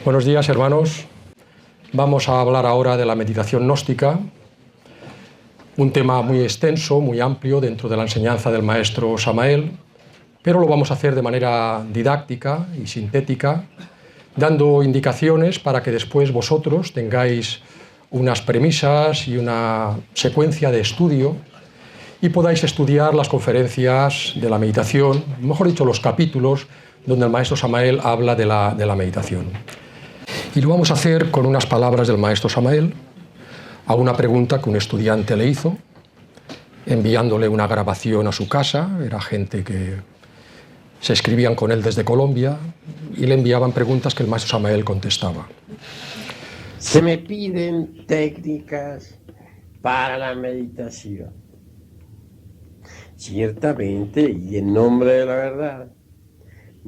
Buenos días, hermanos. Vamos a hablar ahora de la meditación gnóstica, un tema muy extenso, muy amplio dentro de la enseñanza del maestro Samael, pero lo vamos a hacer de manera didáctica y sintética, dando indicaciones para que después vosotros tengáis unas premisas y una secuencia de estudio y podáis estudiar las conferencias de la meditación, mejor dicho, los capítulos donde el maestro Samael habla de la meditación. Y lo vamos a hacer con unas palabras del maestro Samael a una pregunta que un estudiante le hizo, enviándole una grabación a su casa. Era gente que se escribían con él desde Colombia y le enviaban preguntas que el maestro Samael contestaba. Se me piden técnicas para la meditación. Ciertamente, y en nombre de la verdad,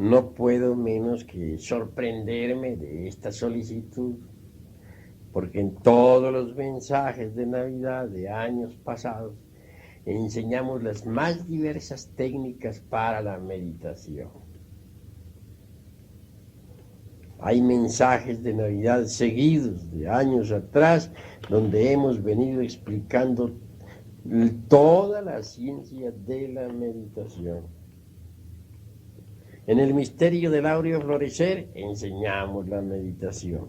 no puedo menos que sorprenderme de esta solicitud, porque en todos los mensajes de Navidad de años pasados enseñamos las más diversas técnicas para la meditación. Hay mensajes de Navidad seguidos de años atrás donde hemos venido explicando toda la ciencia de la meditación. En el misterio del áureo florecer enseñamos la meditación.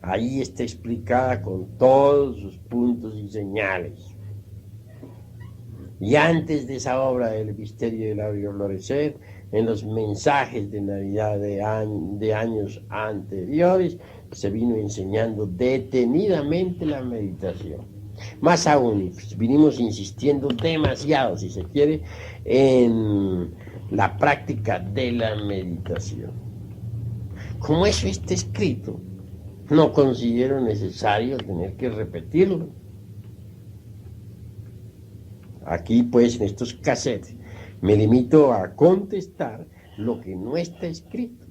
Ahí está explicada con todos sus puntos y señales. Y antes de esa obra del misterio del áureo florecer, en los mensajes de Navidad de años anteriores, se vino enseñando detenidamente la meditación. Más aún, vinimos insistiendo demasiado, si se quiere, en la práctica de la meditación. Como eso está escrito, no considero necesario tener que repetirlo. Aquí, pues, en estos cassettes, me limito a contestar lo que no está escrito.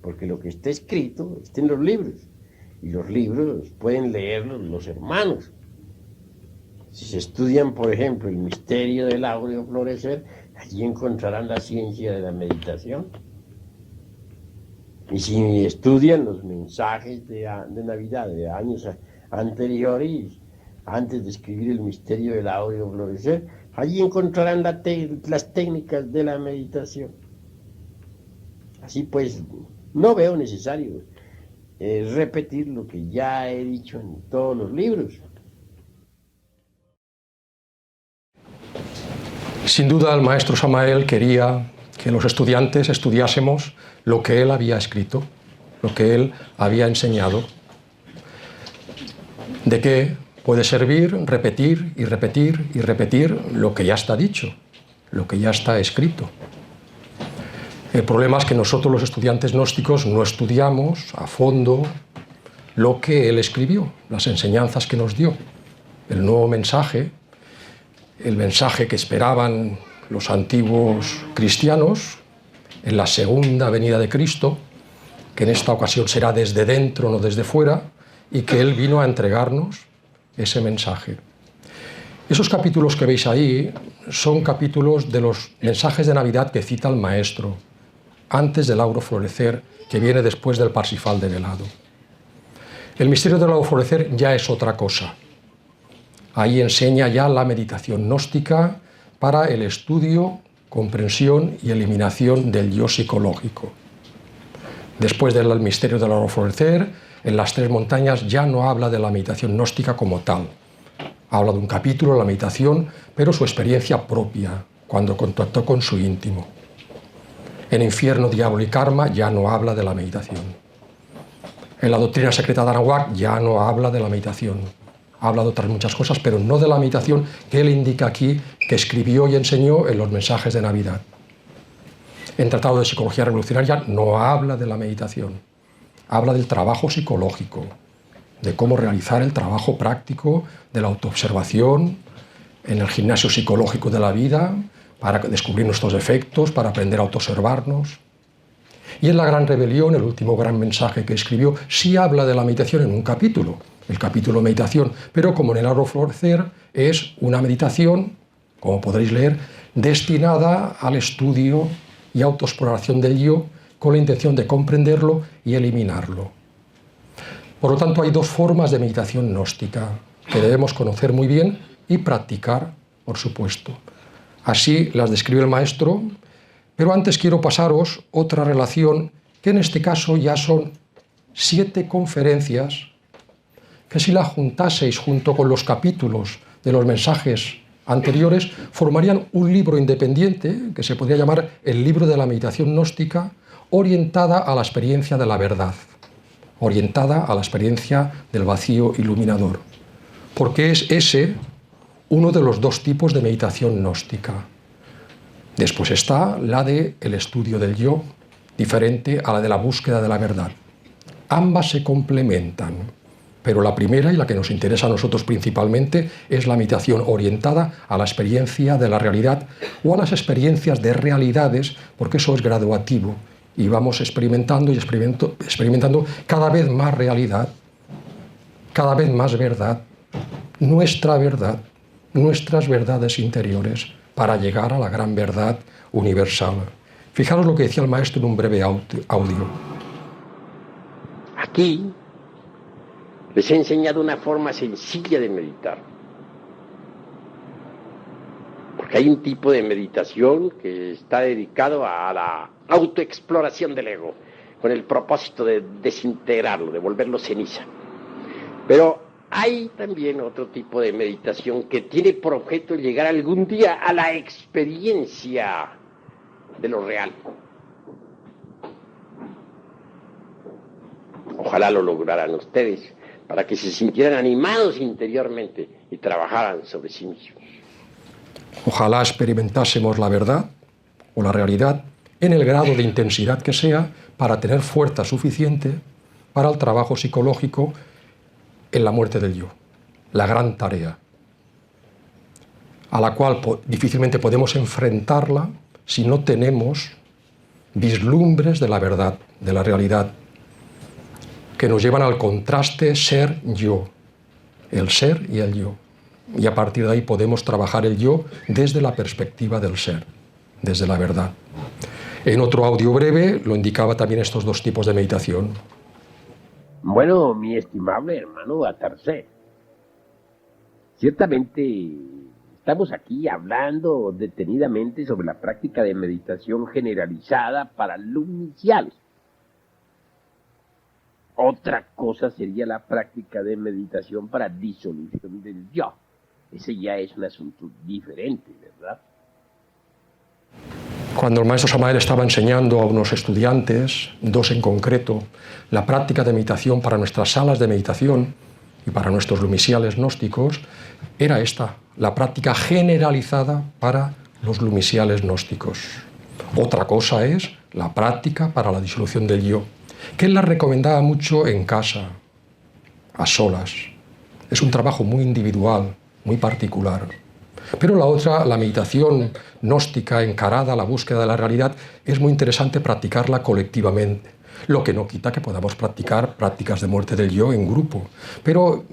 Porque lo que está escrito está en los libros. Y los libros pueden leerlos los hermanos. Si se estudian, por ejemplo, el misterio del áureo florecer, allí encontrarán la ciencia de la meditación. Y si estudian los mensajes de Navidad de años anteriores, antes de escribir el misterio del áureo florecer, allí encontrarán las técnicas de la meditación. Así pues, no veo necesario repetir lo que ya he dicho en todos los libros. Sin duda, el maestro Samael quería que los estudiantes estudiásemos lo que él había escrito, lo que él había enseñado. ¿De qué puede servir repetir y repetir y repetir lo que ya está dicho, lo que ya está escrito? El problema es que nosotros, los estudiantes gnósticos, no estudiamos a fondo lo que él escribió, las enseñanzas que nos dio, el nuevo mensaje, el mensaje que esperaban los antiguos cristianos en la segunda venida de Cristo, que en esta ocasión será desde dentro, no desde fuera, y que él vino a entregarnos ese mensaje. Esos capítulos que veis ahí son capítulos de los mensajes de Navidad que cita el maestro, antes del áureo florecer, que viene después del Parsifal develado. El misterio del áureo florecer ya es otra cosa. Ahí enseña ya la meditación gnóstica para el estudio, comprensión y eliminación del yo psicológico. Después del misterio del áureo florecer, en las tres montañas ya no habla de la meditación gnóstica como tal. Habla de un capítulo, la meditación, pero su experiencia propia, cuando contactó con su íntimo. En Infierno, Diablo y Karma ya no habla de la meditación. En la doctrina secreta de Arawak ya no habla de la meditación. Habla de otras muchas cosas, pero no de la meditación que él indica aquí, que escribió y enseñó en los mensajes de Navidad. En Tratado de Psicología Revolucionaria no habla de la meditación. Habla del trabajo psicológico, de cómo realizar el trabajo práctico de la autoobservación en el gimnasio psicológico de la vida, para descubrir nuestros defectos, para aprender a autoobservarnos. Y en la Gran Rebelión, el último gran mensaje que escribió, sí habla de la meditación en un capítulo, el capítulo meditación, pero como en el áureo florecer es una meditación, como podréis leer, destinada al estudio y autoexploración del yo, con la intención de comprenderlo y eliminarlo. Por lo tanto, hay dos formas de meditación gnóstica que debemos conocer muy bien y practicar, por supuesto. Así las describe el maestro, pero antes quiero pasaros otra relación que en este caso ya son 7 conferencias que si las juntaseis junto con los capítulos de los mensajes anteriores formarían un libro independiente que se podría llamar el libro de la meditación gnóstica orientada a la experiencia de la verdad, orientada a la experiencia del vacío iluminador, porque es ese uno de los dos tipos de meditación gnóstica. Después está la del estudio del yo, diferente a la de la búsqueda de la verdad. Ambas se complementan, pero la primera y la que nos interesa a nosotros principalmente es la meditación orientada a la experiencia de la realidad o a las experiencias de realidades, porque eso es graduativo y vamos experimentando y experimentando cada vez más realidad, cada vez más verdad, nuestra verdad, nuestras verdades interiores, para llegar a la gran verdad universal. Fijaros lo que decía el maestro en un breve audio. Aquí les he enseñado una forma sencilla de meditar. Porque hay un tipo de meditación que está dedicado a la autoexploración del ego, con el propósito de desintegrarlo, de volverlo ceniza. Pero hay también otro tipo de meditación que tiene por objeto llegar algún día a la experiencia de lo real. Ojalá lo lograran ustedes, para que se sintieran animados interiormente y trabajaran sobre sí mismos. Ojalá experimentásemos la verdad o la realidad en el grado de intensidad que sea para tener fuerza suficiente para el trabajo psicológico en la muerte del yo, la gran tarea, a la cual difícilmente podemos enfrentarla si no tenemos vislumbres de la verdad, de la realidad, que nos llevan al contraste ser-yo, el ser y el yo. Y a partir de ahí podemos trabajar el yo desde la perspectiva del ser, desde la verdad. En otro audio breve lo indicaba también estos dos tipos de meditación. Bueno, mi estimable hermano Atarcé, ciertamente estamos aquí hablando detenidamente sobre la práctica de meditación generalizada para los iniciales. Otra cosa sería la práctica de meditación para disolución del yo. Ese ya es un asunto diferente, ¿verdad? Cuando el maestro Samael estaba enseñando a unos estudiantes, 2 en concreto, la práctica de meditación para nuestras salas de meditación y para nuestros lumisiales gnósticos, era esta, la práctica generalizada para los lumisiales gnósticos. Otra cosa es la práctica para la disolución del yo, que él la recomendaba mucho en casa, a solas. Es un trabajo muy individual, muy particular. Pero la otra, la meditación gnóstica encarada a la búsqueda de la realidad, es muy interesante practicarla colectivamente, lo que no quita que podamos practicar prácticas de muerte del yo en grupo. Pero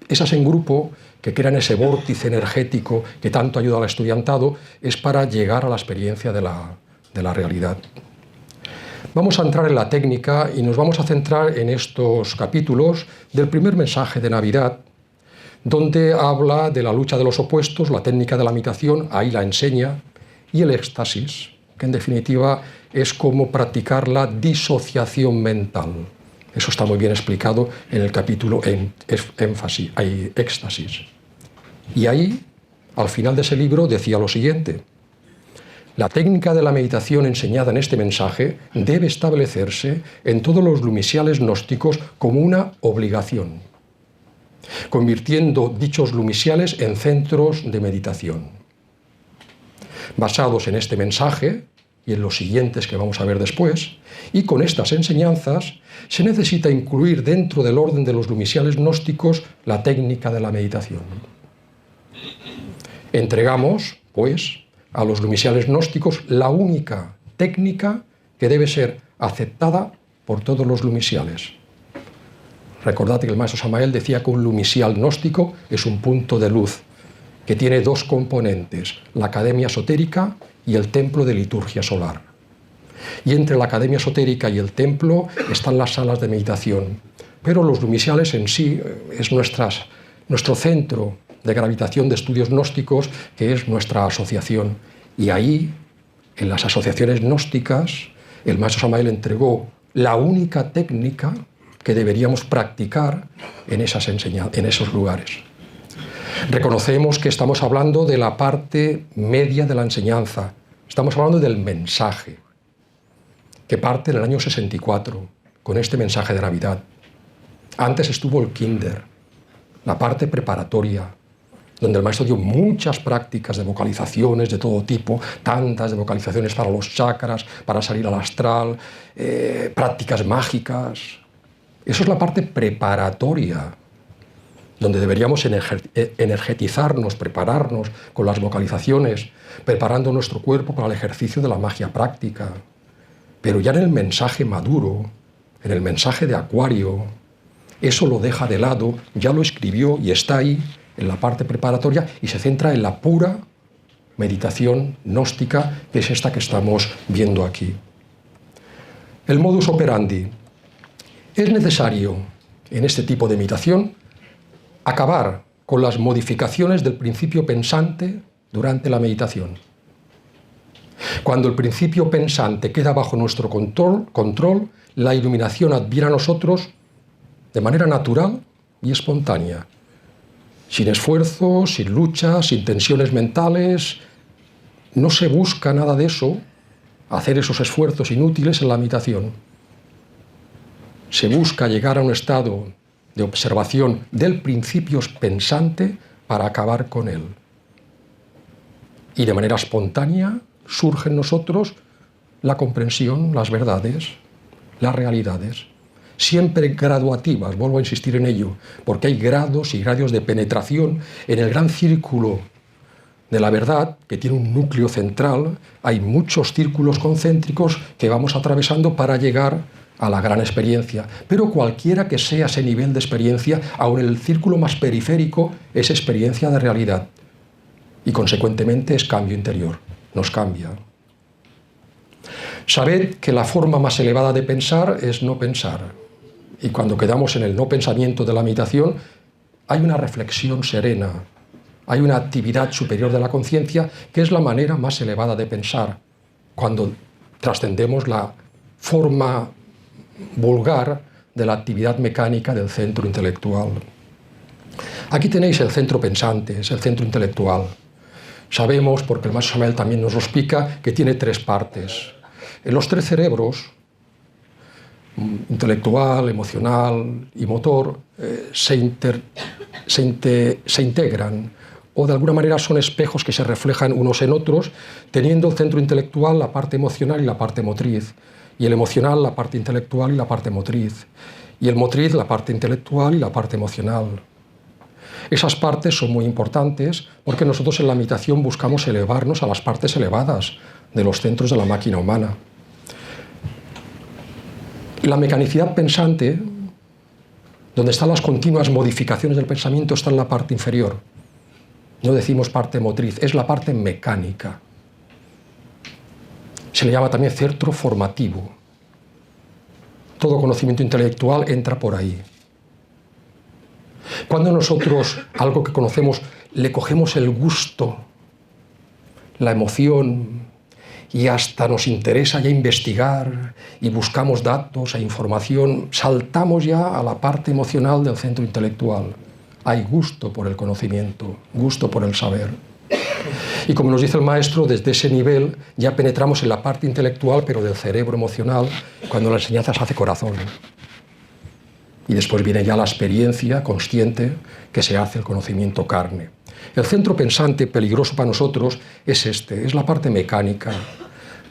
esas en grupo, que crean ese vórtice energético que tanto ayuda al estudiantado, es para llegar a la experiencia de la realidad. Vamos a entrar en la técnica y nos vamos a centrar en estos capítulos del primer mensaje de Navidad, donde habla de la lucha de los opuestos, la técnica de la meditación, ahí la enseña, y el éxtasis, que en definitiva es cómo practicar la disociación mental. Eso está muy bien explicado en el capítulo éxtasis. Y ahí, al final de ese libro, decía lo siguiente: la técnica de la meditación enseñada en este mensaje debe establecerse en todos los lumisiales gnósticos como una obligación, convirtiendo dichos lumisiales en centros de meditación. Basados en este mensaje y en los siguientes que vamos a ver después, y con estas enseñanzas, se necesita incluir dentro del orden de los lumisiales gnósticos la técnica de la meditación. Entregamos, pues, a los lumisiales gnósticos la única técnica que debe ser aceptada por todos los lumisiales. Recordad que el maestro Samael decía que un lumisial gnóstico es un punto de luz que tiene 2 componentes, la academia esotérica y el templo de liturgia solar. Y entre la academia esotérica y el templo están las salas de meditación. Pero los lumisiales en sí es nuestro centro de gravitación de estudios gnósticos, que es nuestra asociación. Y ahí, en las asociaciones gnósticas, el maestro Samael entregó la única técnica que deberíamos practicar en esos lugares. Reconocemos que estamos hablando de la parte media de la enseñanza, estamos hablando del mensaje, que parte en el año 64, con este mensaje de Navidad. Antes estuvo el kinder, la parte preparatoria, donde el maestro dio muchas prácticas de vocalizaciones de todo tipo, tantas de vocalizaciones para los chakras, para salir al astral, prácticas mágicas. Eso es la parte preparatoria, donde deberíamos energetizarnos, prepararnos con las vocalizaciones, preparando nuestro cuerpo para el ejercicio de la magia práctica. Pero ya en el mensaje maduro, en el mensaje de Acuario, eso lo deja de lado, ya lo escribió y está ahí en la parte preparatoria y se centra en la pura meditación gnóstica, que es esta que estamos viendo aquí. El modus operandi. Es necesario, en este tipo de meditación, acabar con las modificaciones del principio pensante durante la meditación. Cuando el principio pensante queda bajo nuestro control, la iluminación adviene a nosotros de manera natural y espontánea, sin esfuerzo, sin lucha, sin tensiones mentales. No se busca nada de eso, hacer esos esfuerzos inútiles en la meditación. Se busca llegar a un estado de observación del principio pensante para acabar con él. Y de manera espontánea surge en nosotros la comprensión, las verdades, las realidades. Siempre graduativas, vuelvo a insistir en ello, porque hay grados y grados de penetración en el gran círculo de la verdad, que tiene un núcleo central. Hay muchos círculos concéntricos que vamos atravesando para llegar a la gran experiencia. Pero cualquiera que sea ese nivel de experiencia, aun en el círculo más periférico, es experiencia de realidad. Y consecuentemente es cambio interior, nos cambia. Sabed que la forma más elevada de pensar es no pensar. Y cuando quedamos en el no pensamiento de la meditación, hay una reflexión serena, hay una actividad superior de la conciencia, que es la manera más elevada de pensar, cuando trascendemos la forma vulgar de la actividad mecánica del centro intelectual. Aquí tenéis el centro pensante, es el centro intelectual. Sabemos, porque el maestro Samael también nos lo explica, que tiene tres partes. En los tres cerebros, intelectual, emocional y motor, se integran, o de alguna manera son espejos que se reflejan unos en otros, teniendo el centro intelectual la parte emocional y la parte motriz, y el emocional la parte intelectual y la parte motriz, y el motriz la parte intelectual y la parte emocional. Esas partes son muy importantes porque nosotros en la meditación buscamos elevarnos a las partes elevadas de los centros de la máquina humana. La mecanicidad pensante, donde están las continuas modificaciones del pensamiento, está en la parte inferior. No decimos parte motriz, es la parte mecánica. Se le llama también centro formativo. Todo conocimiento intelectual entra por ahí. Cuando nosotros, algo que conocemos, le cogemos el gusto, la emoción, y hasta nos interesa ya investigar y buscamos datos e información, saltamos ya a la parte emocional del centro intelectual. Hay gusto por el conocimiento, gusto por el saber. Y como nos dice el maestro, desde ese nivel ya penetramos en la parte intelectual, pero del cerebro emocional, cuando la enseñanza se hace corazón. Y después viene ya la experiencia consciente, que se hace el conocimiento carne. El centro pensante peligroso para nosotros es es la parte mecánica.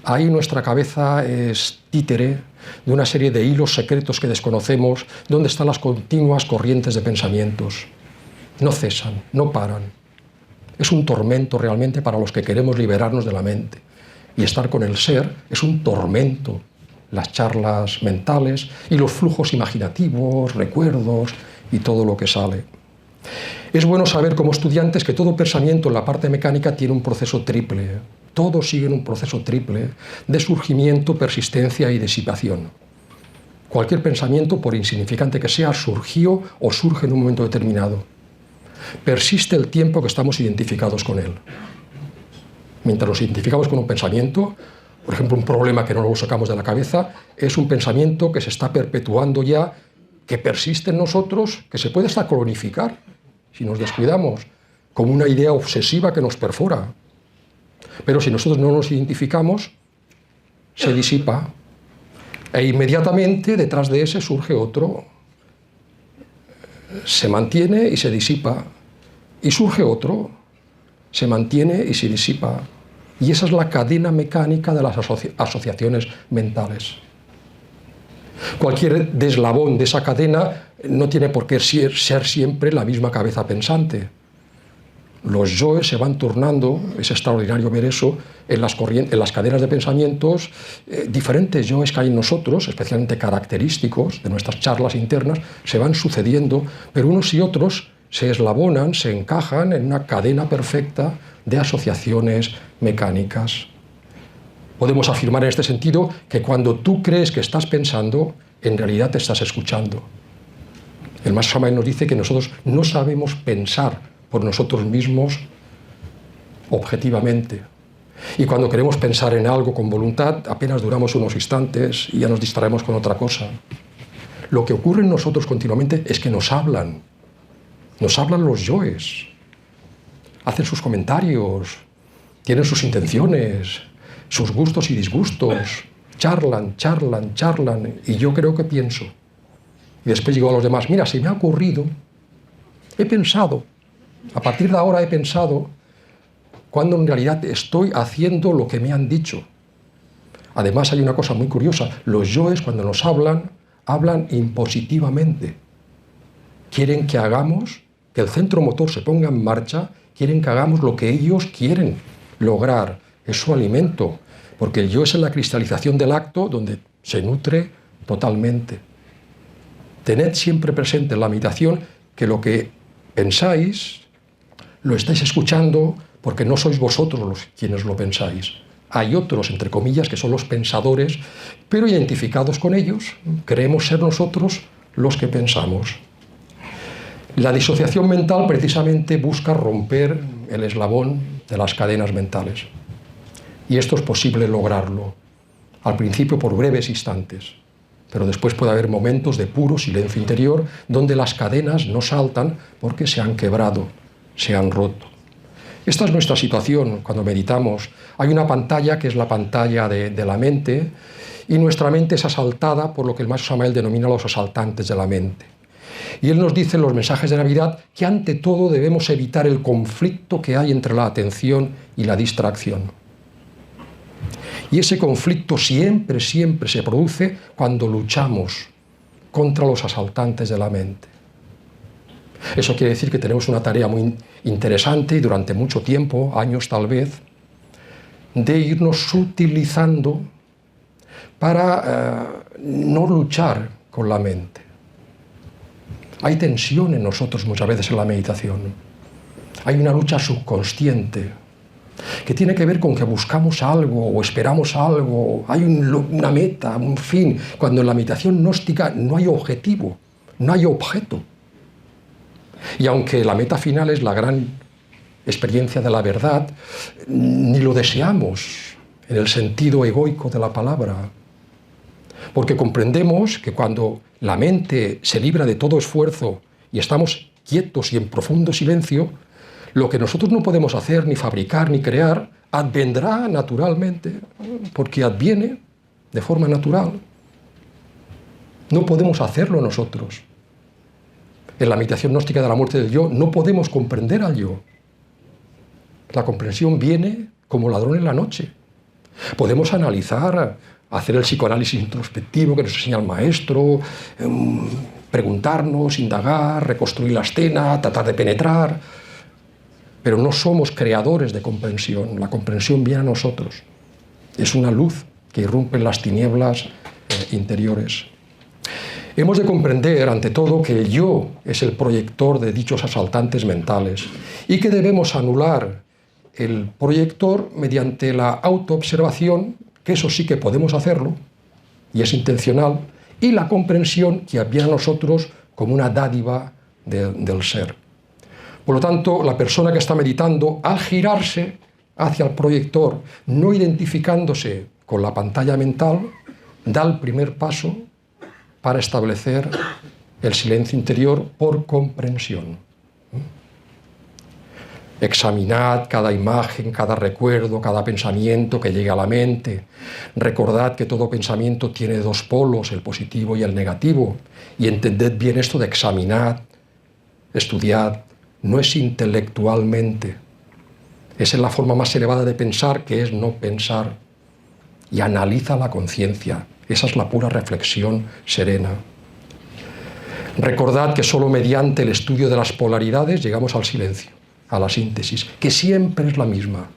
Ahí nuestra cabeza es títere de una serie de hilos secretos que desconocemos, donde están las continuas corrientes de pensamientos. No cesan, no paran. Es un tormento realmente para los que queremos liberarnos de la mente. Y estar con el ser es un tormento. Las charlas mentales y los flujos imaginativos, recuerdos y todo lo que sale. Es bueno saber como estudiantes que todo pensamiento en la parte mecánica tiene un proceso triple. Todos siguen un proceso triple de surgimiento, persistencia y disipación. Cualquier pensamiento, por insignificante que sea, surgió o surge en un momento determinado. Persiste el tiempo que estamos identificados con él. Mientras nos identificamos con un pensamiento, por ejemplo, un problema que no lo sacamos de la cabeza, es un pensamiento que se está perpetuando ya, que persiste en nosotros, que se puede hasta cronificar, si nos descuidamos, como una idea obsesiva que nos perfora. Pero si nosotros no nos identificamos, se disipa. E inmediatamente detrás de ese surge otro. Se mantiene y se disipa. Y surge otro. Se mantiene y se disipa. Y esa es la cadena mecánica de las asociaciones mentales. Cualquier deslabón de esa cadena no tiene por qué ser siempre la misma cabeza pensante. Los yoes se van turnando, es extraordinario ver eso, en las cadenas de pensamientos, diferentes yoes que hay en nosotros, especialmente característicos de nuestras charlas internas, se van sucediendo, pero unos y otros se eslabonan, se encajan en una cadena perfecta de asociaciones mecánicas. Podemos afirmar en este sentido que cuando tú crees que estás pensando, en realidad te estás escuchando. El Maestro Samael nos dice que nosotros no sabemos pensar por nosotros mismos objetivamente. Y cuando queremos pensar en algo con voluntad, apenas duramos unos instantes y ya nos distraemos con otra cosa. Lo que ocurre en nosotros continuamente es que nos hablan los yoes, hacen sus comentarios, tienen sus intenciones, sus gustos y disgustos, charlan, y yo creo que pienso. Y después digo a los demás, mira, se me ha ocurrido, he pensado, a partir de ahora he pensado, cuando en realidad estoy haciendo lo que me han dicho. Además hay una cosa muy curiosa, los yoes cuando nos hablan impositivamente. Quieren que hagamos, que el centro motor se ponga en marcha, quieren que hagamos lo que ellos quieren lograr, es su alimento, porque el yo es la cristalización del acto donde se nutre totalmente. Tened siempre presente en la meditación que lo que pensáis lo estáis escuchando porque no sois vosotros quienes lo pensáis. Hay otros, entre comillas, que son los pensadores, pero identificados con ellos, creemos ser nosotros los que pensamos. La disociación mental precisamente busca romper el eslabón de las cadenas mentales. Y esto es posible lograrlo, al principio por breves instantes, pero después puede haber momentos de puro silencio interior donde las cadenas no saltan porque se han quebrado, se han roto. Esta es nuestra situación cuando meditamos. Hay una pantalla que es la pantalla de la mente y nuestra mente es asaltada por lo que el Maestro Samael denomina los asaltantes de la mente. Y él nos dice en los mensajes de Navidad que ante todo debemos evitar el conflicto que hay entre la atención y la distracción. Y ese conflicto siempre se produce cuando luchamos contra los asaltantes de la mente. Eso quiere decir que tenemos una tarea muy interesante y durante mucho tiempo, años tal vez, de irnos sutilizando para no luchar con la mente. Hay tensión en nosotros muchas veces en la meditación. Hay una lucha subconsciente que tiene que ver con que buscamos algo o esperamos algo, hay una meta, un fin, cuando en la meditación gnóstica no hay objetivo, no hay objeto. Y aunque la meta final es la gran experiencia de la verdad, ni lo deseamos en el sentido egoico de la palabra, porque comprendemos que cuando la mente se libra de todo esfuerzo y estamos quietos y en profundo silencio, lo que nosotros no podemos hacer, ni fabricar, ni crear, advendrá naturalmente, porque adviene de forma natural. No podemos hacerlo nosotros. En la meditación gnóstica de la muerte del yo no podemos comprender al yo. La comprensión viene como ladrón en la noche. Podemos analizar, hacer el psicoanálisis introspectivo que nos enseña el maestro, preguntarnos, indagar, reconstruir la escena, tratar de penetrar, pero no somos creadores de comprensión. La comprensión viene a nosotros. Es una luz que irrumpe en las tinieblas interiores. Hemos de comprender, ante todo, que el yo es el proyector de dichos asaltantes mentales y que debemos anular el proyector mediante la autoobservación, que eso sí que podemos hacerlo, y es intencional, y la comprensión que viene a nosotros como una dádiva del ser. Por lo tanto, la persona que está meditando, al girarse hacia el proyector, no identificándose con la pantalla mental, da el primer paso para establecer el silencio interior por comprensión. Examinad cada imagen, cada recuerdo, cada pensamiento que llegue a la mente. Recordad que todo pensamiento tiene dos polos, el positivo y el negativo. Y entended bien esto de examinad, estudiad. No es intelectualmente. Esa es la forma más elevada de pensar, que es no pensar. Y analiza la conciencia. Esa es la pura reflexión serena. Recordad que solo mediante el estudio de las polaridades llegamos al silencio, a la síntesis, que siempre es la misma.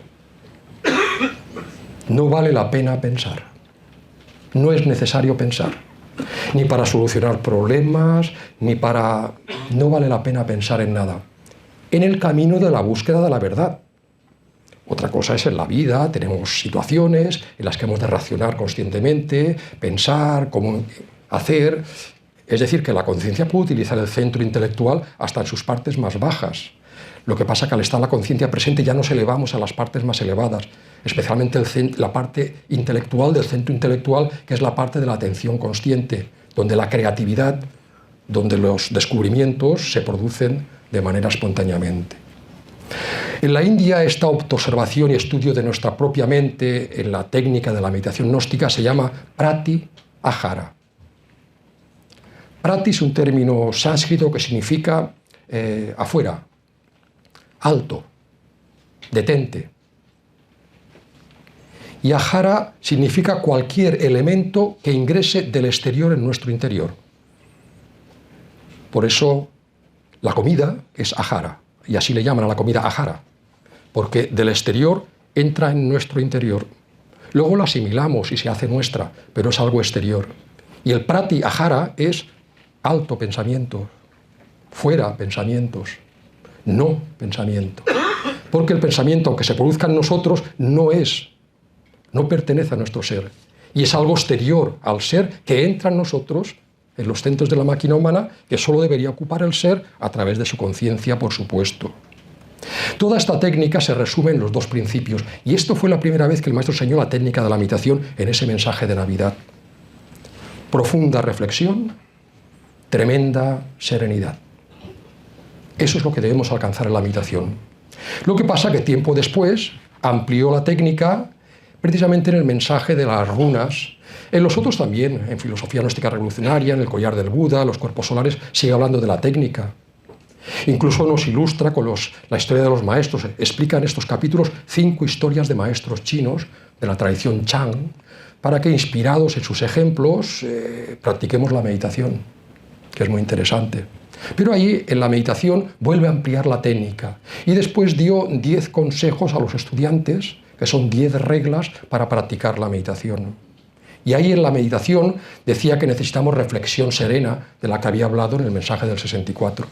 No vale la pena pensar. No es necesario pensar. Ni para solucionar problemas, ni para... No vale la pena pensar en nada. En el camino de la búsqueda de la verdad. Otra cosa es en la vida, tenemos situaciones en las que hemos de racionar conscientemente, pensar, cómo hacer. Es decir, que la conciencia puede utilizar el centro intelectual hasta en sus partes más bajas. Lo que pasa es que al estar la conciencia presente ya nos elevamos a las partes más elevadas, especialmente la parte intelectual del centro intelectual, que es la parte de la atención consciente, donde la creatividad, donde los descubrimientos se producen de manera espontáneamente. En la India, esta autoobservación y estudio de nuestra propia mente en la técnica de la meditación gnóstica se llama pratyahara. Prati es un término sánscrito que significa afuera, alto, detente. Y ahara significa cualquier elemento que ingrese del exterior en nuestro interior. Por eso la comida es ahara, y así le llaman a la comida ahara, porque del exterior entra en nuestro interior. Luego la asimilamos y se hace nuestra, pero es algo exterior. Y el pratyahara es alto pensamiento, fuera pensamientos, no pensamiento. Porque el pensamiento, aunque se produzca en nosotros, no pertenece a nuestro ser. Y es algo exterior al ser que entra en nosotros, en los centros de la máquina humana, que solo debería ocupar el ser a través de su conciencia, por supuesto. Toda esta técnica se resume en los dos principios. Y esto fue la primera vez que el maestro enseñó la técnica de la meditación en ese mensaje de Navidad. Profunda reflexión, tremenda serenidad. Eso es lo que debemos alcanzar en la meditación. Lo que pasa que tiempo después amplió la técnica precisamente en el mensaje de las runas. En los otros también, en filosofía gnóstica revolucionaria, en el collar del Buda, los cuerpos solares, sigue hablando de la técnica. Incluso nos ilustra con la historia de los maestros. Explica en estos capítulos 5 historias de maestros chinos de la tradición Chan, para que, inspirados en sus ejemplos, practiquemos la meditación, que es muy interesante. Pero ahí, en la meditación, vuelve a ampliar la técnica y después dio 10 consejos a los estudiantes, que son 10 reglas para practicar la meditación. Y ahí en la meditación decía que necesitamos reflexión serena, de la que había hablado en el mensaje del 64.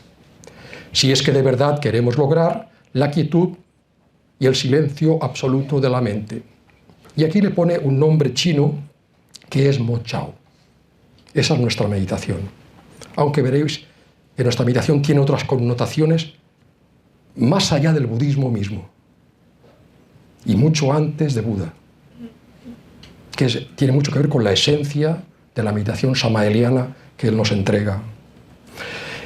Si es que de verdad queremos lograr la quietud y el silencio absoluto de la mente. Y aquí le pone un nombre chino que es Mo Chao. Esa es nuestra meditación. Aunque veréis que nuestra meditación tiene otras connotaciones más allá del budismo mismo y mucho antes de Buda, que tiene mucho que ver con la esencia de la meditación samaeliana que él nos entrega.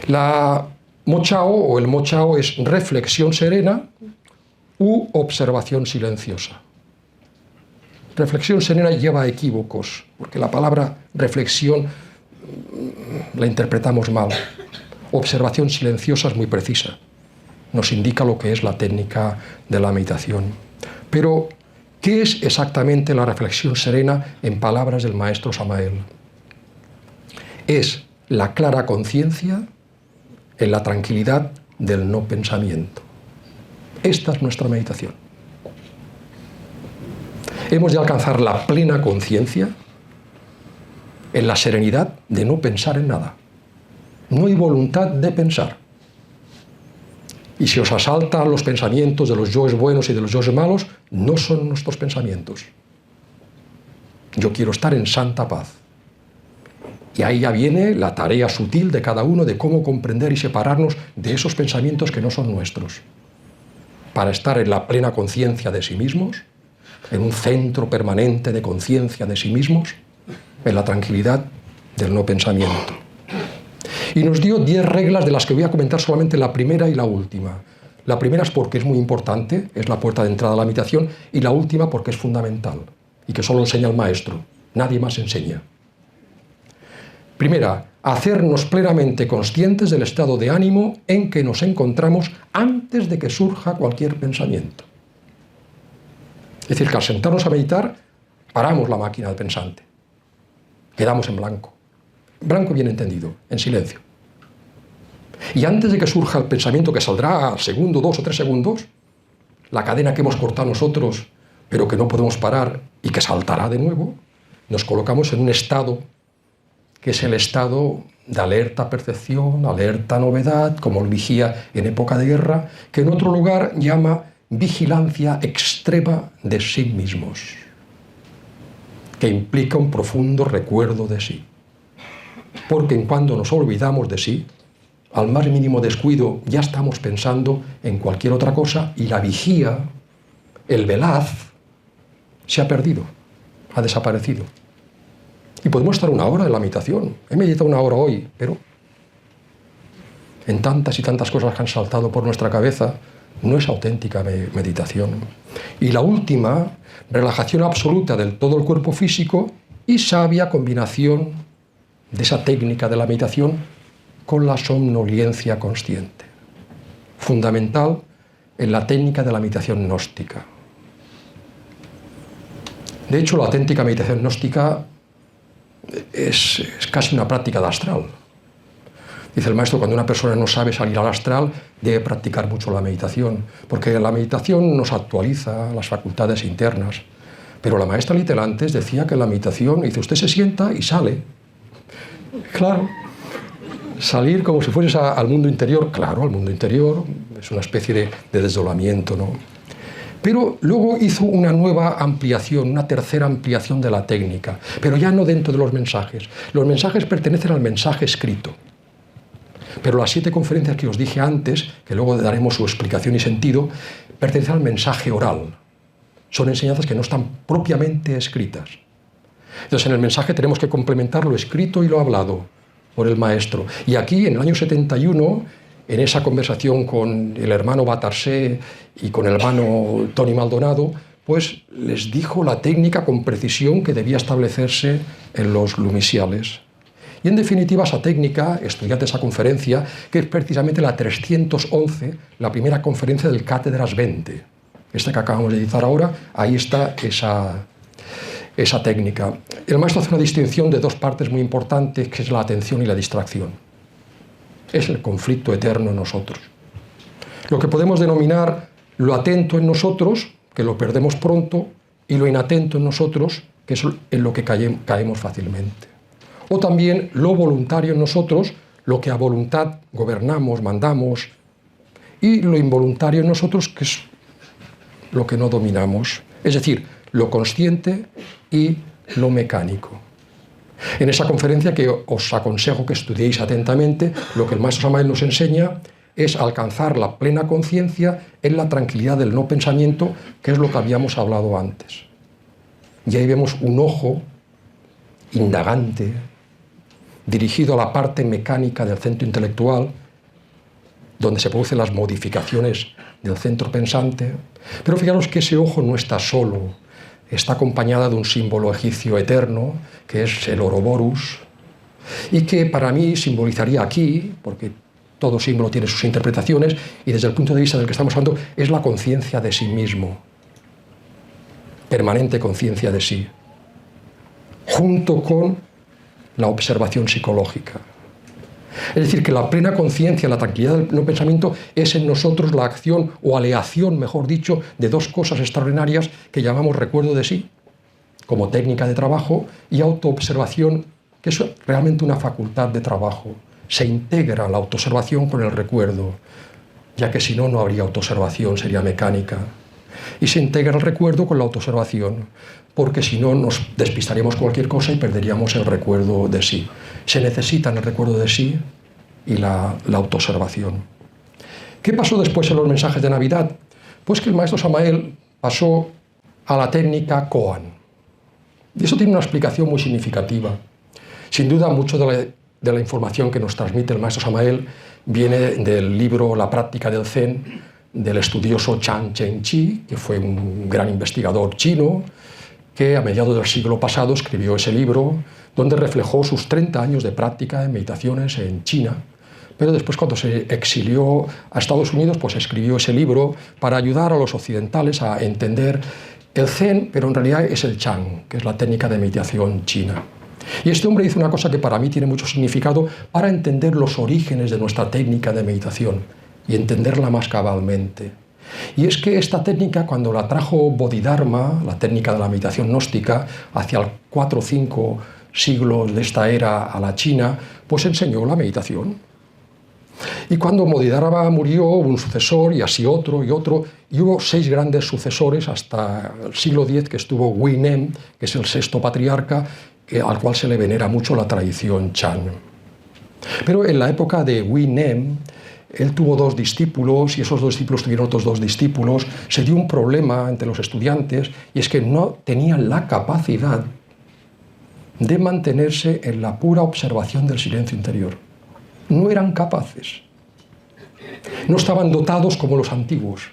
La Mo Chao o el Mo Chao es reflexión serena u observación silenciosa. Reflexión serena lleva a equívocos, porque la palabra reflexión la interpretamos mal. Observación silenciosa es muy precisa. Nos indica lo que es la técnica de la meditación. Pero, ¿qué es exactamente la reflexión serena en palabras del maestro Samael? Es la clara conciencia en la tranquilidad del no pensamiento. Esta es nuestra meditación. Hemos de alcanzar la plena conciencia en la serenidad de no pensar en nada. No hay voluntad de pensar. Y si os asaltan los pensamientos de los yoes buenos y de los yoes malos, no son nuestros pensamientos. Yo quiero estar en santa paz. Y ahí ya viene la tarea sutil de cada uno de cómo comprender y separarnos de esos pensamientos que no son nuestros, para estar en la plena conciencia de sí mismos, en un centro permanente de conciencia de sí mismos, en la tranquilidad del no pensamiento. Y nos dio 10 reglas de las que voy a comentar solamente la primera y la última. La primera es porque es muy importante, es la puerta de entrada a la meditación, y la última porque es fundamental, y que solo enseña el maestro, nadie más enseña. Primera, hacernos plenamente conscientes del estado de ánimo en que nos encontramos antes de que surja cualquier pensamiento. Es decir, que al sentarnos a meditar, paramos la máquina del pensante. Quedamos en blanco. Blanco bien entendido, en silencio. Y antes de que surja el pensamiento que saldrá al segundo, 2 o 3 segundos, la cadena que hemos cortado nosotros, pero que no podemos parar y que saltará de nuevo, nos colocamos en un estado que es el estado de alerta percepción, alerta novedad, como el vigía en época de guerra, que en otro lugar llama vigilancia extrema de sí mismos, que implica un profundo recuerdo de sí. Porque en cuanto nos olvidamos de sí, al más mínimo descuido ya estamos pensando en cualquier otra cosa y la vigía, el velaz, se ha perdido, ha desaparecido. Y podemos estar 1 hora en la meditación. He meditado 1 hora hoy, pero en tantas y tantas cosas que han saltado por nuestra cabeza, no es auténtica meditación. Y la última, relajación absoluta del todo el cuerpo físico y sabia combinación de esa técnica de la meditación con la somnolencia consciente. Fundamental en la técnica de la meditación gnóstica. De hecho, la auténtica meditación gnóstica es casi una práctica de astral. Dice el maestro, cuando una persona no sabe salir al astral, debe practicar mucho la meditación, porque la meditación nos actualiza las facultades internas. Pero la maestra Litel antes decía que la meditación, dice, usted se sienta y sale. Claro, salir como si fueses al mundo interior, claro, al mundo interior, es una especie de desdoblamiento, ¿no? Pero luego hizo una nueva ampliación, una tercera ampliación de la técnica, pero ya no dentro de los mensajes. Los mensajes pertenecen al mensaje escrito. Pero las 7 conferencias que os dije antes, que luego daremos su explicación y sentido, pertenecen al mensaje oral. Son enseñanzas que no están propiamente escritas. Entonces en el mensaje tenemos que complementar lo escrito y lo hablado por el maestro. Y aquí, en el año 71, en esa conversación con el hermano Batarsé y con el hermano Tony Maldonado, pues les dijo la técnica con precisión que debía establecerse en los lumisiales. Y en definitiva esa técnica, estudiad esa conferencia, que es precisamente la 311, la primera conferencia del Cátedras 20. Esta que acabamos de editar ahora, ahí está esa técnica. El maestro hace una distinción de 2 partes muy importantes, que es la atención y la distracción. Es el conflicto eterno en nosotros. Lo que podemos denominar lo atento en nosotros, que lo perdemos pronto, y lo inatento en nosotros, que es en lo que caemos fácilmente. O también lo voluntario en nosotros, lo que a voluntad gobernamos, mandamos, y lo involuntario en nosotros, que es lo que no dominamos. Es decir, lo consciente y lo mecánico. En esa conferencia, que os aconsejo que estudiéis atentamente, lo que el maestro Samael nos enseña es alcanzar la plena conciencia en la tranquilidad del no pensamiento, que es lo que habíamos hablado antes. Y ahí vemos un ojo indagante, dirigido a la parte mecánica del centro intelectual, donde se producen las modificaciones del centro pensante. Pero fijaros que ese ojo no está solo, está acompañada de un símbolo egipcio eterno, que es el Ouroboros, y que para mí simbolizaría aquí, porque todo símbolo tiene sus interpretaciones, y desde el punto de vista del que estamos hablando, es la conciencia de sí mismo, permanente conciencia de sí, junto con la observación psicológica. Es decir, que la plena conciencia, la tranquilidad del no pensamiento es en nosotros la acción o aleación, mejor dicho, de 2 cosas extraordinarias que llamamos recuerdo de sí, como técnica de trabajo, y autoobservación, que es realmente una facultad de trabajo. Se integra la autoobservación con el recuerdo. ya que si no, no habría autoobservación, sería mecánica. Y se integra el recuerdo con la autoobservación, porque si no nos despistaríamos cualquier cosa y perderíamos el recuerdo de sí. Se necesitan el recuerdo de sí y la autoobservación. ¿Qué pasó después en los mensajes de Navidad? Pues que el maestro Samael pasó a la técnica Koan. Y eso tiene una explicación muy significativa. Sin duda, mucho de la información que nos transmite el maestro Samael viene del libro La práctica del Zen, del estudioso Chan Chen-chi, que fue un gran investigador chino, que a mediados del siglo pasado escribió ese libro, donde reflejó sus 30 años de práctica de meditaciones en China. Pero después, cuando se exilió a Estados Unidos, pues escribió ese libro para ayudar a los occidentales a entender el Zen, pero en realidad es el Chan, que es la técnica de meditación china. Y este hombre hizo una cosa que para mí tiene mucho significado para entender los orígenes de nuestra técnica de meditación y entenderla más cabalmente. Y es que esta técnica, cuando la trajo Bodhidharma, la técnica de la meditación gnóstica, hacia el 4 o 5 siglos de esta era a la China, pues enseñó la meditación. Y cuando Bodhidharma murió, hubo un sucesor y así otro y otro, y hubo 6 grandes sucesores hasta el siglo X, que estuvo Hui Nem, que es el 6º patriarca, al cual se le venera mucho la tradición Chan. Pero en la época de Hui Nem, él tuvo 2 discípulos y esos 2 discípulos tuvieron otros 2 discípulos. Se dio un problema entre los estudiantes y es que no tenían la capacidad de mantenerse en la pura observación del silencio interior. No eran capaces. No estaban dotados como los antiguos,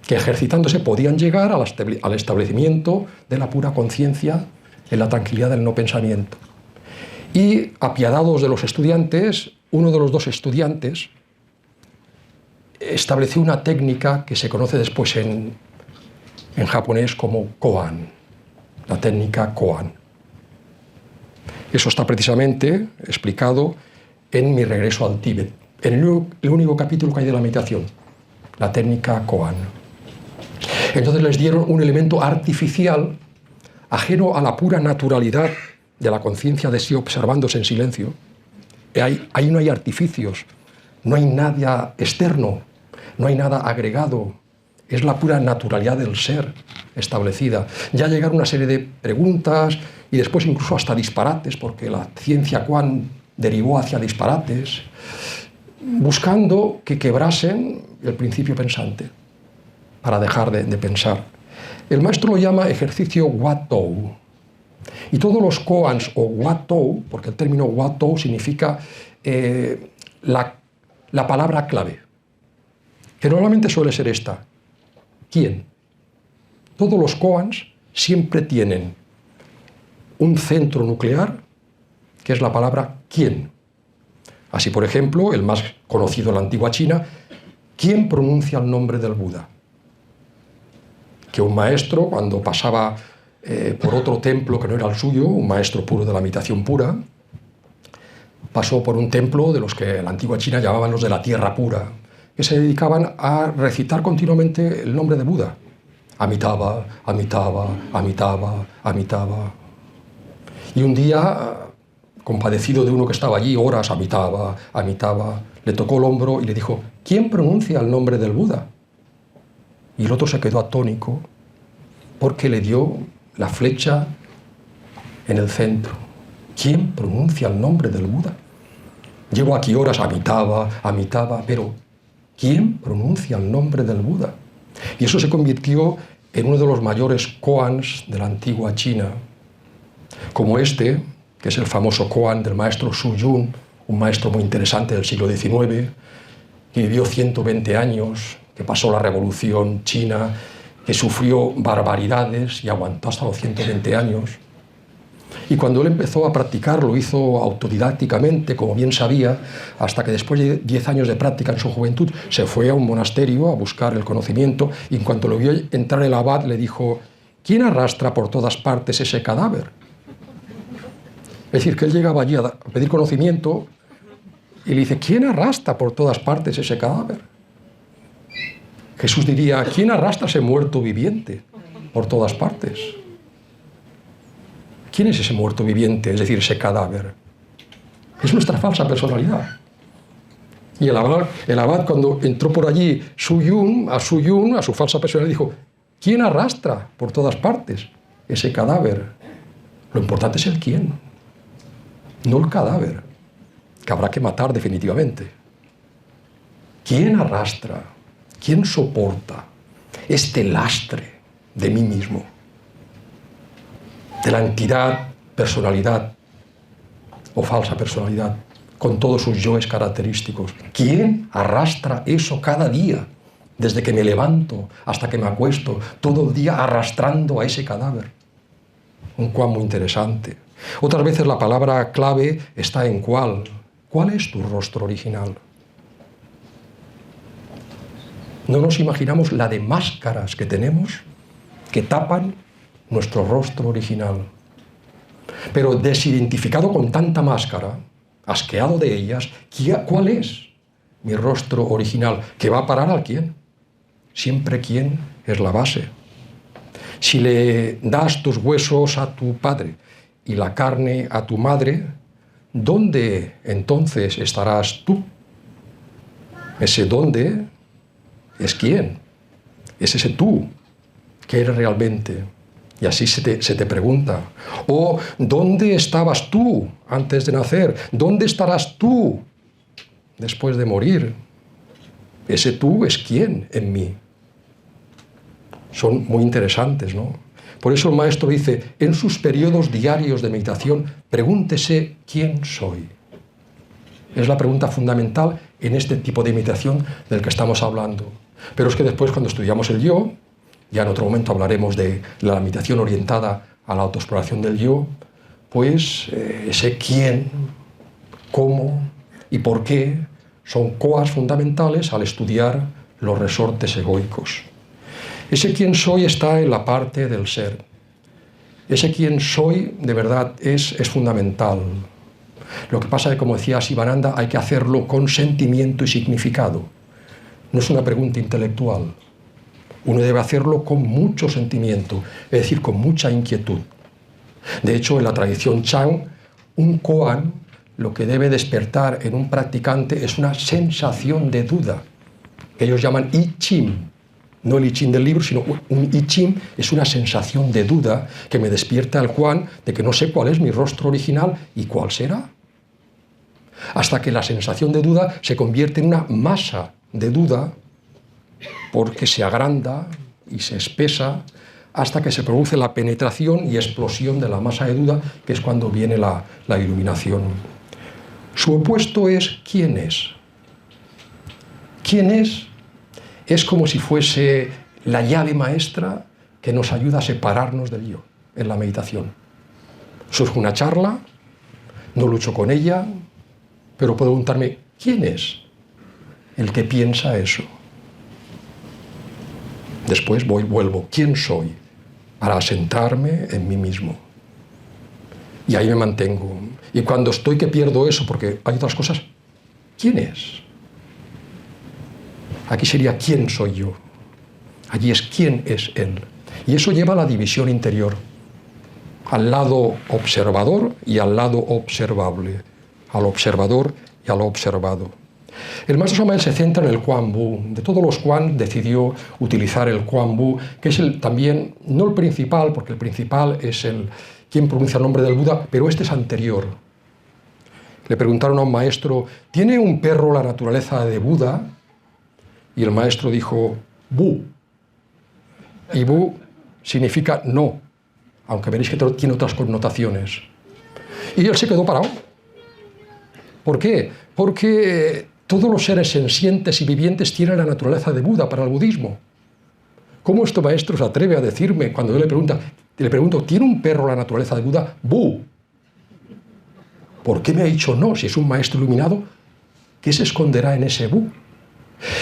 que ejercitándose podían llegar al establecimiento de la pura conciencia en la tranquilidad del no pensamiento. Y apiadados de los estudiantes, uno de los 2 estudiantes estableció una técnica que se conoce después en japonés como Koan, la técnica Koan. Eso está precisamente explicado en Mi regreso al Tíbet, en el único capítulo que hay de la meditación, la técnica Koan. Entonces les dieron un elemento artificial, ajeno a la pura naturalidad de la conciencia de sí observándose en silencio. Ahí no hay artificios, no hay nada externo, no hay nada agregado, es la pura naturalidad del ser establecida. Ya llegaron una serie de preguntas y después incluso hasta disparates, porque la ciencia Koan derivó hacia disparates, buscando que quebrasen el principio pensante, para dejar de pensar. El maestro lo llama ejercicio Wat-Tou. Y todos los koans o Wat-Tou, porque el término Wat-Tou significa la palabra clave, que normalmente suele ser esta: ¿quién? Todos los koans siempre tienen un centro nuclear, que es la palabra ¿quién? Así, por ejemplo, el más conocido en la antigua China: ¿quién pronuncia el nombre del Buda? Que un maestro, cuando pasaba por otro templo que no era el suyo, un maestro puro de la meditación pura, pasó por un templo de los que en la antigua China llamaban los de la tierra pura, que se dedicaban a recitar continuamente el nombre de Buda. Amitabha, Amitabha, Amitabha, Amitabha. Y un día, compadecido de uno que estaba allí horas, Amitabha, Amitabha, le tocó el hombro y le dijo: ¿quién pronuncia el nombre del Buda? Y el otro se quedó atónico porque le dio la flecha en el centro. ¿Quién pronuncia el nombre del Buda? Llevo aquí horas, Amitabha, Amitabha, pero ¿quién pronuncia el nombre del Buda? Y eso se convirtió en uno de los mayores koans de la antigua China, como este, que es el famoso koan del maestro Su Yun, un maestro muy interesante del siglo XIX, que vivió 120 años, que pasó la Revolución China, que sufrió barbaridades y aguantó hasta los 120 años. Y cuando él empezó a practicar, lo hizo autodidácticamente, como bien sabía, hasta que después de 10 años de práctica en su juventud, se fue a un monasterio a buscar el conocimiento, y en cuanto lo vio entrar el abad, le dijo: ¿quién arrastra por todas partes ese cadáver? Es decir, que él llegaba allí a pedir conocimiento y le dice: ¿quién arrastra por todas partes ese cadáver? Jesús diría: ¿quién arrastra ese muerto viviente por todas partes? ¿Quién es ese muerto viviente, es decir, ese cadáver? Es nuestra falsa personalidad. Y el abad, cuando entró por allí Su Yun, a su falsa personalidad, dijo: ¿quién arrastra por todas partes ese cadáver? Lo importante es el quién, no el cadáver, que habrá que matar definitivamente. ¿Quién arrastra? ¿Quién soporta este lastre de mí mismo? De la entidad, personalidad o falsa personalidad, con todos sus yoes característicos. ¿Quién arrastra eso cada día? Desde que me levanto hasta que me acuesto, todo el día arrastrando a ese cadáver. Un cuán muy interesante. Otras veces la palabra clave está en cuál. ¿Cuál es tu rostro original? No nos imaginamos la de máscaras que tenemos que tapan nuestro rostro original. Pero desidentificado con tanta máscara, asqueado de ellas, ¿cuál es mi rostro original? ¿Que va a parar al quién? Siempre quién es la base. Si le das tus huesos a tu padre y la carne a tu madre, ¿dónde entonces estarás tú? Ese dónde es quién, es ese tú que eres realmente. Y así se te pregunta. O ¿dónde estabas tú antes de nacer? ¿Dónde estarás tú después de morir? Ese tú es quién en mí. Son muy interesantes, ¿no? Por eso el maestro dice, en sus periodos diarios de meditación, pregúntese quién soy. Es la pregunta fundamental en este tipo de meditación del que estamos hablando. Pero es que después, cuando estudiamos el yo, ya en otro momento hablaremos de la meditación orientada a la autoexploración del yo, pues ese quién, cómo y por qué son coas fundamentales al estudiar los resortes egoicos. Ese quién soy está en la parte del ser. Ese quién soy, de verdad, es fundamental. Lo que pasa es que, como decía Sivananda, hay que hacerlo con sentimiento y significado. No es una pregunta intelectual. Uno debe hacerlo con mucho sentimiento, es decir, con mucha inquietud. De hecho, en la tradición Chan, un koan lo que debe despertar en un practicante es una sensación de duda, que ellos llaman I Ching. No el I Ching del libro, sino un I Ching es una sensación de duda que me despierta el koan de que no sé cuál es mi rostro original y cuál será. Hasta que la sensación de duda se convierte en una masa de duda, porque se agranda y se espesa hasta que se produce la penetración y explosión de la masa de duda, que es cuando viene la iluminación. Su opuesto es ¿quién es? ¿Quién es? Es como si fuese la llave maestra que nos ayuda a separarnos del yo en la meditación. Surge una charla, no lucho con ella, pero puedo preguntarme ¿quién es el que piensa eso? Después vuelvo, ¿quién soy? Para asentarme en mí mismo. Y ahí me mantengo. Y cuando estoy que pierdo eso, porque hay otras cosas, ¿quién es? Aquí sería ¿quién soy yo? Allí es ¿quién es él? Y eso lleva a la división interior, al lado observador y al lado observable, al observador y al observado. El maestro Samael se centra en el Quan Bu. De todos los Quan decidió utilizar el Quan Bu, que es también, no el principal, porque el principal es quien pronuncia el nombre del Buda, pero este es anterior. Le preguntaron a un maestro, ¿tiene un perro la naturaleza de Buda? Y el maestro dijo, Bu. Y Bu significa no, aunque veréis que tiene otras connotaciones. Y él se quedó parado. ¿Por qué? Porque todos los seres sensientes y vivientes tienen la naturaleza de Buda para el budismo. ¿Cómo este maestro se atreve a decirme, cuando yo le pregunto, ¿tiene un perro la naturaleza de Buda? Bu. ¿Por qué me ha dicho no? Si es un maestro iluminado, ¿qué se esconderá en ese Bu?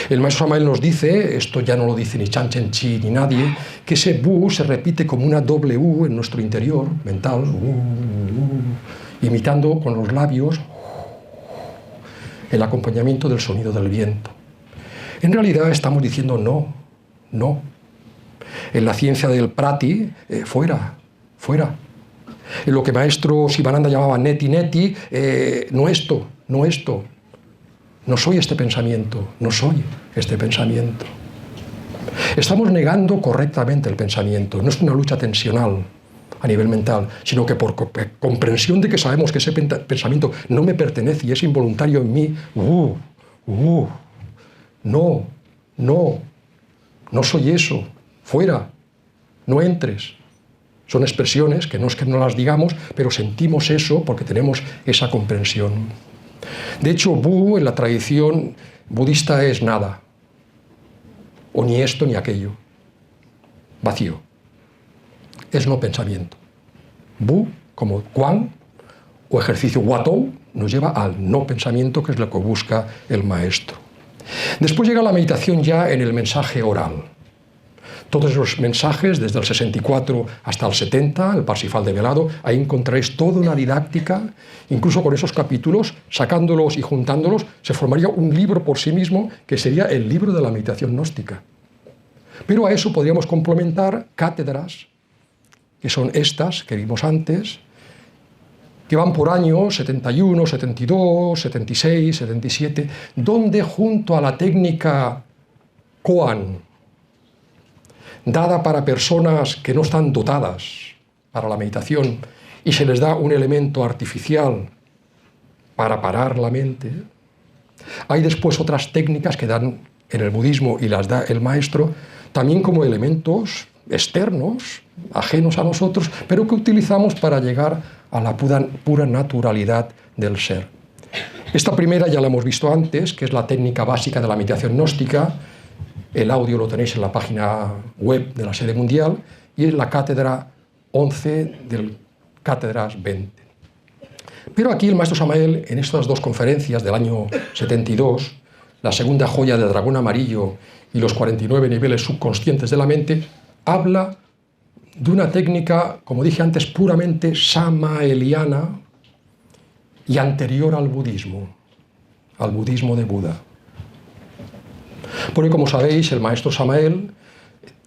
El maestro Samael nos dice, esto ya no lo dice ni Chan Chen Chi ni nadie, que ese Bu se repite como una doble U en nuestro interior mental, imitando con los labios el acompañamiento del sonido del viento. En realidad estamos diciendo no, no. En la ciencia del prati, fuera, fuera. En lo que maestro Sivananda llamaba neti neti, no esto, no esto. No soy este pensamiento, no soy este pensamiento. Estamos negando correctamente el pensamiento. No es una lucha tensional a nivel mental, sino que por comprensión de que sabemos que ese pensamiento no me pertenece y es involuntario en mí, no soy eso, fuera, no entres. Son expresiones que no es que no las digamos, pero sentimos eso porque tenemos esa comprensión. De hecho, Bu en la tradición budista es nada, o ni esto ni aquello, vacío. Es no pensamiento. Bu, como Quan, o ejercicio Watou, nos lleva al no pensamiento, que es lo que busca el maestro. Después llega la meditación ya en el mensaje oral. Todos los mensajes, desde el 64 hasta el 70, el Parsifal de Velado, ahí encontraréis toda una didáctica, incluso con esos capítulos, sacándolos y juntándolos, se formaría un libro por sí mismo, que sería el libro de la meditación gnóstica. Pero a eso podríamos complementar cátedras, que son estas que vimos antes, que van por años 71, 72, 76, 77, donde junto a la técnica Koan, dada para personas que no están dotadas para la meditación y se les da un elemento artificial para parar la mente, hay después otras técnicas que dan en el budismo y las da el maestro, también como elementos externos, ajenos a nosotros, pero que utilizamos para llegar a la pura naturalidad del ser. Esta primera ya la hemos visto antes, que es la técnica básica de la meditación gnóstica. El audio lo tenéis en la página web de la sede mundial y en la cátedra 11 del Cátedras 20. Pero aquí el maestro Samael, en estas dos conferencias del año 72, la segunda joya del dragón amarillo y los 49 niveles subconscientes de la mente, habla de una técnica, como dije antes, puramente samaeliana y anterior al budismo de Buda. Porque, como sabéis, el maestro Samael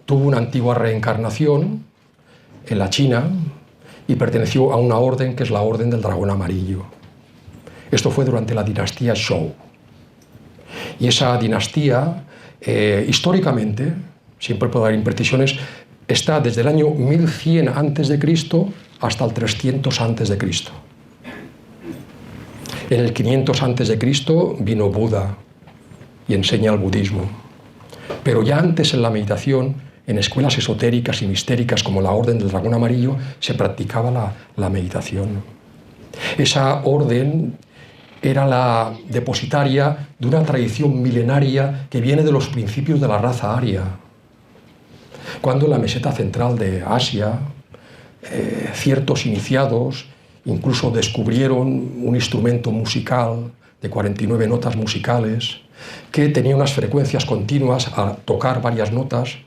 tuvo una antigua reencarnación en la China y perteneció a una orden que es la Orden del Dragón Amarillo. Esto fue durante la dinastía Zhou. Y esa dinastía, históricamente, siempre puedo dar imprecisiones, está desde el año 1100 a.C. hasta el 300 a.C. En el 500 a.C. vino Buda y enseña el budismo. Pero ya antes en la meditación, en escuelas esotéricas y mistéricas como la Orden del Dragón Amarillo, se practicaba la meditación. Esa orden era la depositaria de una tradición milenaria que viene de los principios de la raza aria. Cuando en la meseta central de Asia, ciertos iniciados incluso descubrieron un instrumento musical de 49 notas musicales que tenía unas frecuencias continuas a tocar varias notas,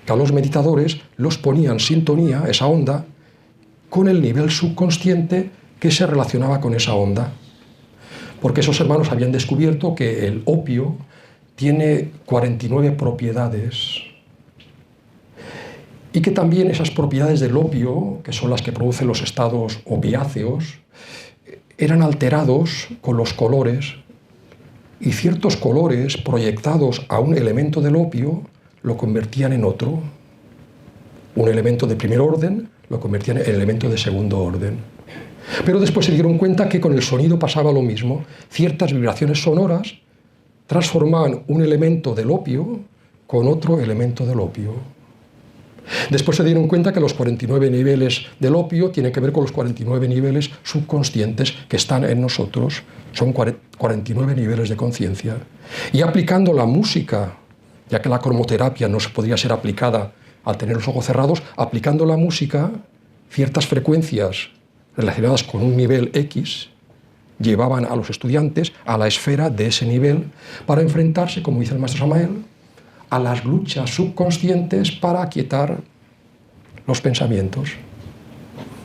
que a los meditadores los ponía en sintonía, esa onda, con el nivel subconsciente que se relacionaba con esa onda. Porque esos hermanos habían descubierto que el opio tiene 49 propiedades y que también esas propiedades del opio, que son las que producen los estados opiáceos, eran alterados con los colores, y ciertos colores proyectados a un elemento del opio lo convertían en otro. Un elemento de primer orden lo convertían en elemento de segundo orden. Pero después se dieron cuenta que con el sonido pasaba lo mismo. Ciertas vibraciones sonoras transformaban un elemento del opio con otro elemento del opio. Después se dieron cuenta que los 49 niveles del opio tienen que ver con los 49 niveles subconscientes que están en nosotros. Son 49 niveles de conciencia. Y aplicando la música, ya que la cromoterapia no podría ser aplicada al tener los ojos cerrados, aplicando la música, ciertas frecuencias relacionadas con un nivel X llevaban a los estudiantes a la esfera de ese nivel para enfrentarse, como dice el maestro Samael, a las luchas subconscientes para aquietar los pensamientos.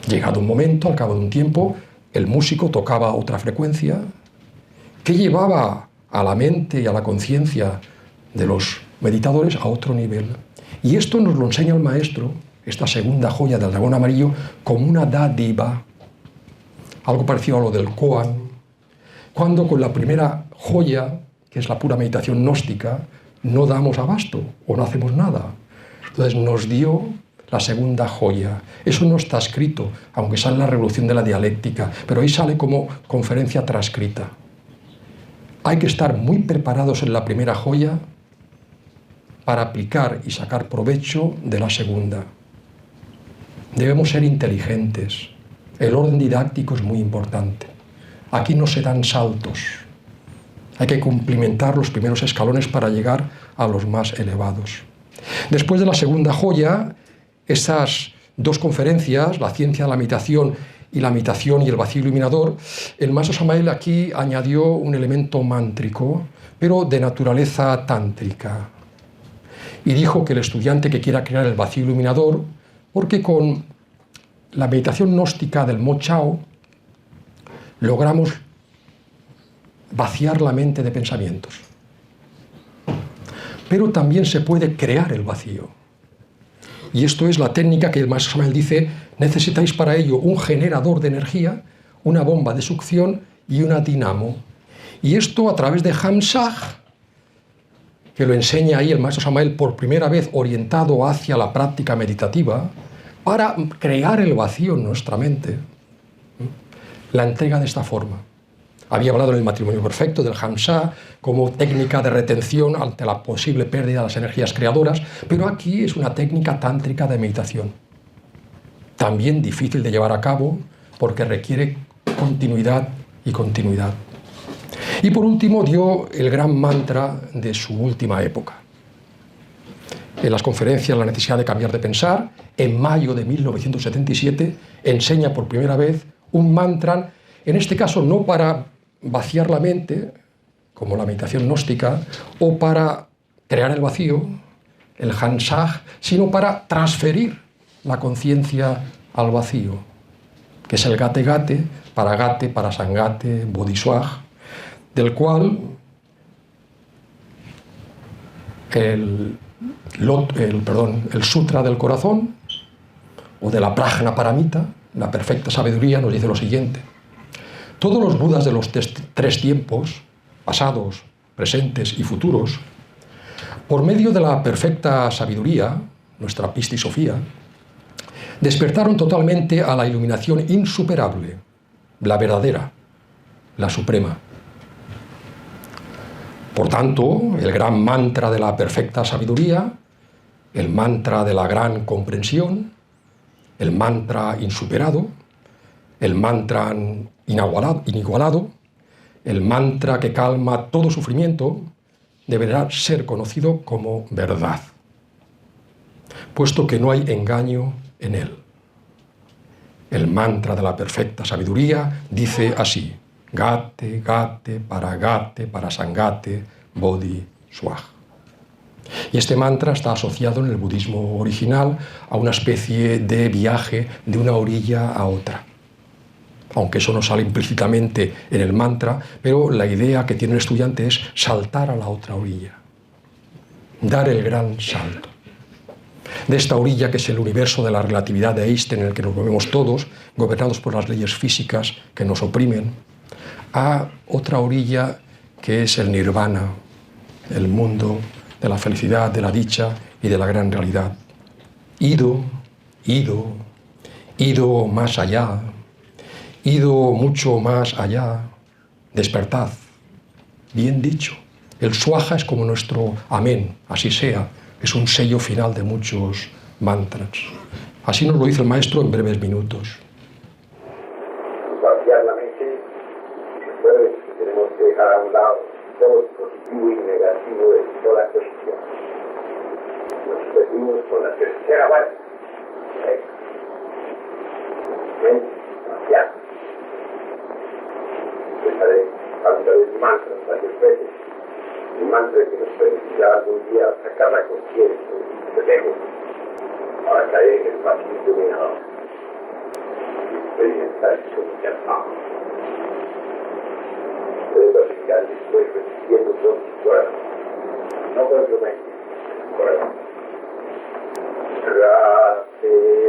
Llegado un momento, al cabo de un tiempo, el músico tocaba otra frecuencia que llevaba a la mente y a la conciencia de los meditadores a otro nivel. Y esto nos lo enseña el maestro, esta segunda joya del dragón amarillo, como una dádiva, algo parecido a lo del koan, cuando con la primera joya, que es la pura meditación gnóstica, no damos abasto o no hacemos nada. Entonces nos dio la segunda joya. Eso no está escrito, aunque sale en la Revolución de la Dialéctica, pero ahí sale como conferencia transcrita. Hay que estar muy preparados en la primera joya para aplicar y sacar provecho de la segunda. Debemos ser inteligentes. El orden didáctico es muy importante. Aquí no se dan saltos. Hay que cumplimentar los primeros escalones para llegar a los más elevados. Después de la segunda joya, esas dos conferencias, la ciencia de la meditación y la meditación y el vacío iluminador, el maestro Samael aquí añadió un elemento mántrico, pero de naturaleza tántrica. Y dijo que el estudiante que quiera crear el vacío iluminador, porque con la meditación gnóstica del Mo Chao logramos vaciar la mente de pensamientos. Pero también se puede crear el vacío. Y esto es la técnica que el maestro Samael dice: necesitáis para ello un generador de energía, una bomba de succión y una dinamo. Y esto a través de Hamsach, que lo enseña ahí el maestro Samael por primera vez orientado hacia la práctica meditativa, para crear el vacío en nuestra mente. La entrega de esta forma. Había hablado en el matrimonio perfecto del Hamsha como técnica de retención ante la posible pérdida de las energías creadoras, pero aquí es una técnica tántrica de meditación. También difícil de llevar a cabo porque requiere continuidad y continuidad. Y por último dio el gran mantra de su última época. En las conferencias La necesidad de cambiar de pensar, en mayo de 1977, enseña por primera vez un mantra, en este caso no para vaciar la mente, como la meditación gnóstica, o para crear el vacío, el Hamsach, sino para transferir la conciencia al vacío, que es el Gate Gate, para Sangate, Bodhiswag, del cual el Sutra del Corazón, o de la Prajna Paramita, la perfecta sabiduría, nos dice lo siguiente: todos los Budas de los tres tiempos, pasados, presentes y futuros, por medio de la perfecta sabiduría, nuestra Pista y Sofía, despertaron totalmente a la iluminación insuperable, la verdadera, la suprema. Por tanto, el gran mantra de la perfecta sabiduría, el mantra de la gran comprensión, el mantra insuperado, el mantra inigualado, el mantra que calma todo sufrimiento, deberá ser conocido como verdad, puesto que no hay engaño en él. El mantra de la perfecta sabiduría dice así: Gate, Gate, para Sangate, Bodhiswag. Y este mantra está asociado en el budismo original a una especie de viaje de una orilla a otra. Aunque eso no sale implícitamente en el mantra, pero la idea que tiene el estudiante es saltar a la otra orilla, dar el gran salto. De esta orilla, que es el universo de la relatividad de Einstein en el que nos movemos todos, gobernados por las leyes físicas que nos oprimen, a otra orilla que es el nirvana, el mundo de la felicidad, de la dicha y de la gran realidad. Ido más allá, ido mucho más allá, despertad. Bien dicho. El swaha es como nuestro amén, así sea, es un sello final de muchos mantras. Así nos lo dice el maestro en breves minutos. Vaciar la mente, recuerden que tenemos que dejar a un lado todo lo positivo y negativo de toda cuestión. Nos pedimos con la tercera base. Mente, vaciar. Empezaré a hablar de mantras varias veces. Un mantra que nos permitirá algún día sacar la conciencia del ego para caer en el vacío iluminado y experimentar su libertad. Puedes practicar después repitiendo con tu corazón, no con tu mente, con tu corazón. Gracias.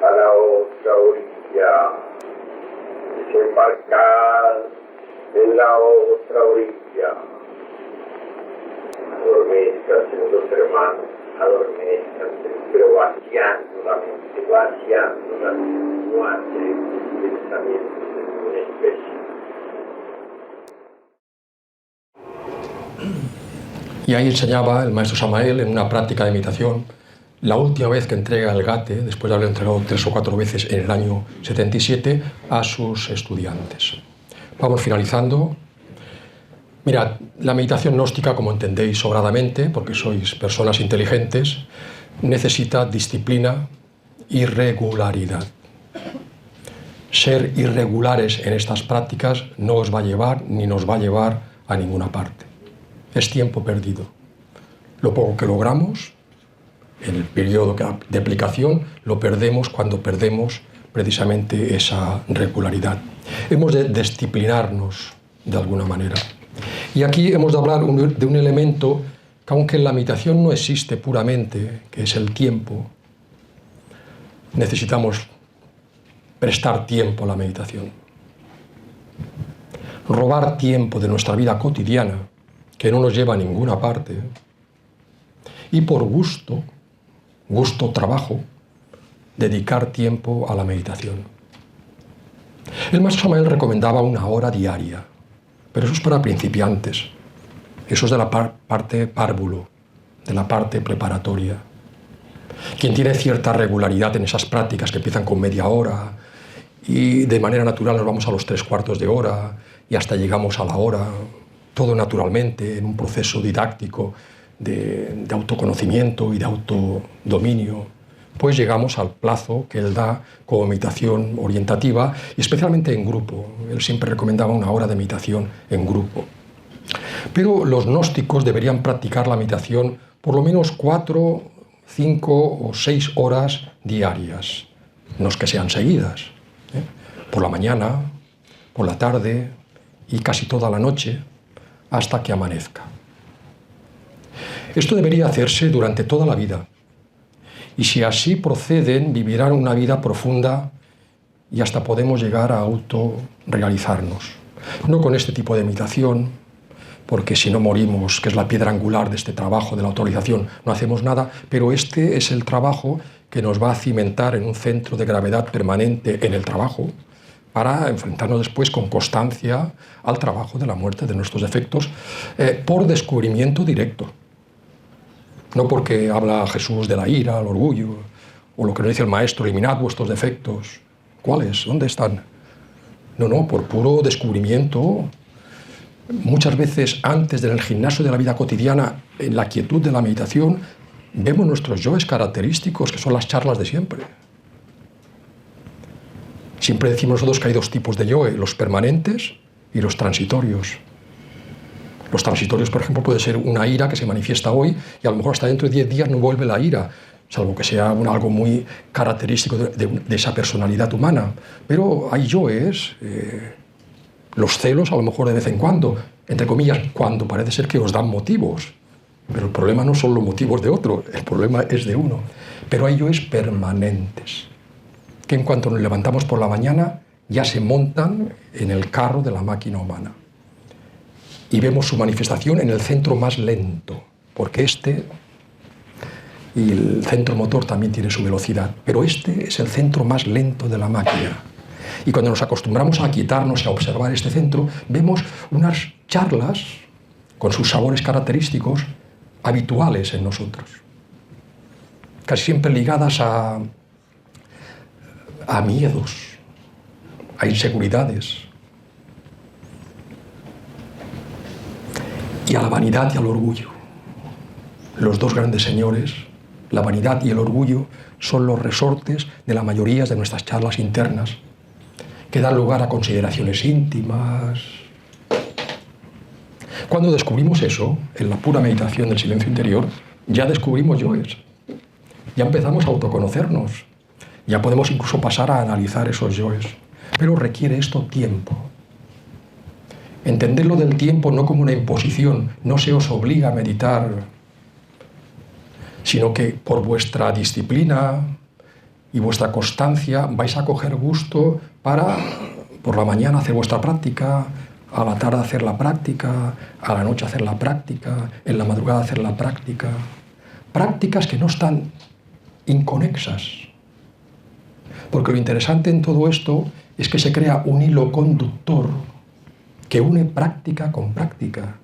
a la otra orilla, desembarcar en la otra orilla. Adormézcanse los hermanos, adormézcanse, pero vaciando la mente, no hace pensamientos de ninguna especie. Y ahí enseñaba el maestro Samael en una práctica de meditación, la última vez que entrega el Gate, después de haberlo entregado 3 o 4 veces en el año 77, a sus estudiantes. Vamos finalizando. Mirad, la meditación gnóstica, como entendéis sobradamente, porque sois personas inteligentes, necesita disciplina y regularidad. Ser irregulares en estas prácticas no os va a llevar ni nos va a llevar a ninguna parte. Es tiempo perdido. Lo poco que logramos en el periodo de aplicación lo perdemos cuando perdemos precisamente esa regularidad. Hemos de disciplinarnos de alguna manera. Y aquí hemos de hablar de un elemento que, aunque en la meditación no existe puramente, que es el tiempo, necesitamos prestar tiempo a la meditación. Robar tiempo de nuestra vida cotidiana, que no nos lleva a ninguna parte, y por gusto, trabajo, dedicar tiempo a la meditación. El maestro Samael recomendaba 1 hora diaria, pero eso es para principiantes, eso es de la parte párvulo, de la parte preparatoria. Quien tiene cierta regularidad en esas prácticas que empiezan con media hora y de manera natural nos vamos a los 3/4 de hora y hasta llegamos a la hora, todo naturalmente, en un proceso didáctico de autoconocimiento y de autodominio, pues llegamos al plazo que él da como meditación orientativa y especialmente en grupo. Él siempre recomendaba 1 hora de meditación en grupo. Pero los gnósticos deberían practicar la meditación por lo menos 4, 5 o 6 horas diarias, no es que sean seguidas, por la mañana, por la tarde y casi toda la noche, hasta que amanezca. Esto debería hacerse durante toda la vida. Y si así proceden, vivirán una vida profunda y hasta podemos llegar a autorrealizarnos. No con este tipo de meditación, porque si no morimos, que es la piedra angular de este trabajo de la autorización, no hacemos nada, pero este es el trabajo que nos va a cimentar en un centro de gravedad permanente en el trabajo, para enfrentarnos después con constancia al trabajo de la muerte de nuestros defectos, por descubrimiento directo. No porque habla Jesús de la ira, el orgullo, o lo que nos dice el Maestro, eliminad vuestros defectos. ¿Cuáles? ¿Dónde están? No, por puro descubrimiento. Muchas veces antes del gimnasio de la vida cotidiana, en la quietud de la meditación, vemos nuestros yoes característicos, que son las charlas de siempre. Siempre decimos nosotros que hay 2 tipos de yoe, los permanentes y los transitorios. Los transitorios, por ejemplo, puede ser una ira que se manifiesta hoy y a lo mejor hasta dentro de 10 días no vuelve la ira, salvo que sea algo muy característico de esa personalidad humana. Pero hay yoes, los celos a lo mejor de vez en cuando, entre comillas, cuando parece ser que os dan motivos. Pero el problema no son los motivos de otro, el problema es de uno. Pero hay yoes permanentes, que en cuanto nos levantamos por la mañana ya se montan en el carro de la máquina humana. Y vemos su manifestación en el centro más lento, porque y el centro motor también tiene su velocidad, pero este es el centro más lento de la máquina. Y cuando nos acostumbramos a quietarnos y a observar este centro, vemos unas charlas con sus sabores característicos habituales en nosotros, casi siempre ligadas a miedos, a inseguridades, y a la vanidad y al orgullo. Los 2 grandes señores, la vanidad y el orgullo, son los resortes de la mayoría de nuestras charlas internas, que dan lugar a consideraciones íntimas. Cuando descubrimos eso, en la pura meditación del silencio interior, ya descubrimos yoes, ya empezamos a autoconocernos, ya podemos incluso pasar a analizar esos yoes, pero requiere esto tiempo. Entenderlo del tiempo no como una imposición, no se os obliga a meditar sino que por vuestra disciplina y vuestra constancia vais a coger gusto para por la mañana hacer vuestra práctica, a la tarde hacer la práctica, a la noche hacer la práctica, en la madrugada hacer la práctica. Prácticas que no están inconexas. Porque lo interesante en todo esto es que se crea un hilo conductor que une práctica con práctica.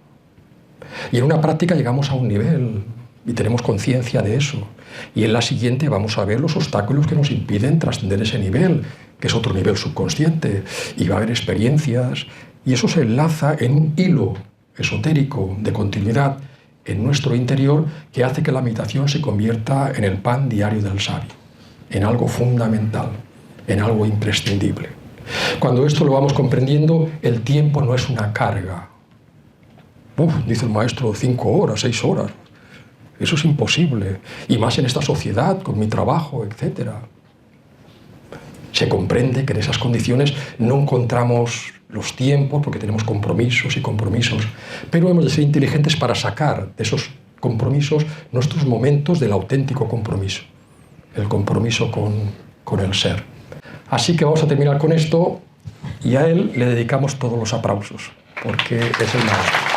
Y en una práctica llegamos a un nivel y tenemos conciencia de eso. Y en la siguiente vamos a ver los obstáculos que nos impiden trascender ese nivel, que es otro nivel subconsciente. Y va a haber experiencias. Y eso se enlaza en un hilo esotérico de continuidad en nuestro interior que hace que la meditación se convierta en el pan diario del sabio, en algo fundamental, en algo imprescindible. Cuando esto lo vamos comprendiendo, el tiempo no es una carga. Dice el maestro, 5 horas, 6 horas. Eso es imposible. Y más en esta sociedad, con mi trabajo, etc. Se comprende que en esas condiciones no encontramos los tiempos porque tenemos compromisos y compromisos. Pero hemos de ser inteligentes para sacar de esos compromisos nuestros momentos del auténtico compromiso. El compromiso con el ser. Así que vamos a terminar con esto y a él le dedicamos todos los aplausos, porque es el maestro.